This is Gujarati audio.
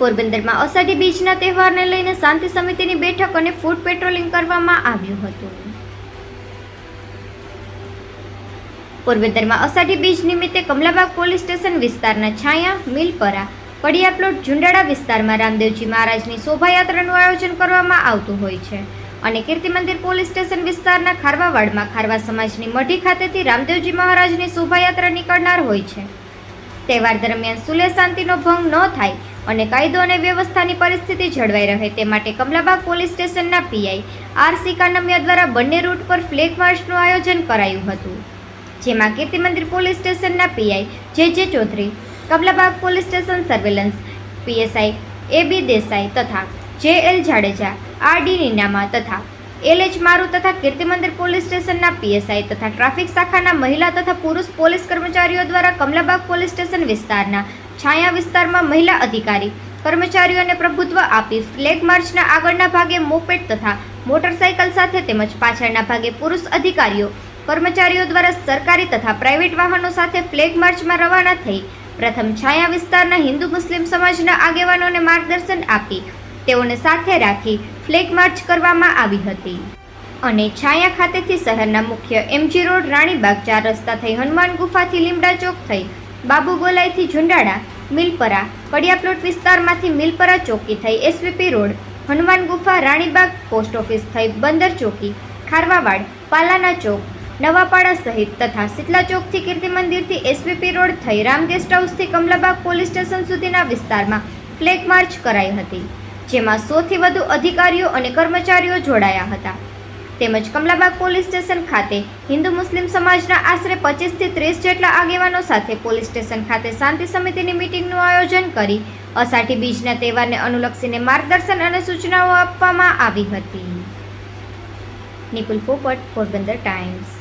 પોરબંદરમાં અષાઢી બીજના તહેવારને લઈને શાંતિ સમિતિની બેઠક અને ફૂડ પેટ્રોલિંગ કરવામાં આવ્યું હતું. પોરબંદરમાં અષાઢી બીજ નિમિત્તે કમલાબાગ પોલીસ સ્ટેશન વિસ્તારના છાયા, મિલપરા, કડિયાપ્લોટ, ઝુંડાળા વિસ્તારમાં રામદેવજી મહારાજની શોભાયાત્રાનું આયોજન કરવામાં આવતું હોય છે અને કીર્તિમંદિર પોલીસ સ્ટેશન વિસ્તારના ખારવાવાડમાં ખારવા સમાજની મઢી ખાતેથી રામદેવજી મહારાજની શોભાયાત્રા નીકળનાર હોય છે. તહેવાર દરમિયાન સુલેહ શાંતિનો ભંગ ન થાય અને કાયદો અને વ્યવસ્થાની પરિસ્થિતિ જળવાઈ રહે તે માટે કમલાબાગ પોલીસ સ્ટેશનના પીઆઈ આર.સી. કાનમિયા દ્વારા બંને રૂટ પર ફ્લેગ માર્ચનું આયોજન કરાયું હતું, જેમાં કીર્તિમંદિર પોલીસ સ્ટેશનના PI J Chaudhari, Kamlabag police station surveillance PSI A B. Desai તથા જે.એલ. જાડેજા, આર.ડી. નીનામા તથા એલ.એચ. મારુ તથા કીર્તિમંદિર પોલીસ સ્ટેશનના પીએસઆઈ તથા ટ્રાફિક શાખાના મહિલા તથા પુરુષ પોલીસ કર્મચારીઓ દ્વારા કમલાબાગ પોલીસ સ્ટેશન વિસ્તારના છાયા વિસ્તારમાં મહિલા અધિકારી કર્મચારીઓને પ્રભુત્વ આપી ફ્લેગ માર્ચના આગળના ભાગે મોપેડ તથા મોટરસાઇકલ સાથે તેમજ પાછળના ભાગે પુરુષ અધિકારીઓ કર્મચારીઓ દ્વારા સરકારી તથા પ્રાઇવેટ વાહનો સાથે ફ્લેગ માર્ચમાં રવાના થઈ પ્રથમ છાયા વિસ્તારના હિન્દુ મુસ્લિમ સમાજના આગેવાનોને માર્ગદર્શન આપી તેઓને સાથે રાખી ફ્લેગ માર્ચ કરવામાં આવી હતી અને છાયા ખાતેથી શહેરના મુખ્ય એમજી રોડ, રાણીબાગ 4 રસ્તા થઈ હનુમાન ગુફાથી લીમડા ચોક થઈ બાબુ ગોલાઈથી ઝુંડાળા, મિલપરા, કડિયાપ્લોટ વિસ્તારમાંથી મિલપરા ચોકી થઈ એસવીપી રોડ, હનુમાન ગુફા, રાણીબાગ પોસ્ટ ઓફિસ થઈ બંદર ચોકી, ખારવાવાડ, પાલાના ચોક, નવાપાડા સહિત તથા શીતલા ચોકથી કીર્તિમંદિરથી એસવીપી રોડ થઈ રામ ગેસ્ટ હાઉસથી કમલાબાગ પોલીસ સ્ટેશન સુધીના વિસ્તારમાં ફ્લેગ માર્ચ કરાઈ હતી, જેમાં 100થી વધુ અધિકારીઓ અને કર્મચારીઓ જોડાયા હતા. તેમજ કમલાબાગ પોલીસ સ્ટેશન ખાતે હિન્દુ મુસ્લિમ સમાજના આશરે 25થી 30 જેટલા આગેવાનો સાથે પોલીસ સ્ટેશન ખાતે શાંતિ સમિતિની મીટિંગનું આયોજન કરી અષાઢી બીજના તહેવારને અનુલક્ષીને માર્ગદર્શન અને સૂચનાઓ આપવામાં આવી હતી. નિપુલ પોપટ, પોરબંદર ટાઈમ્સ.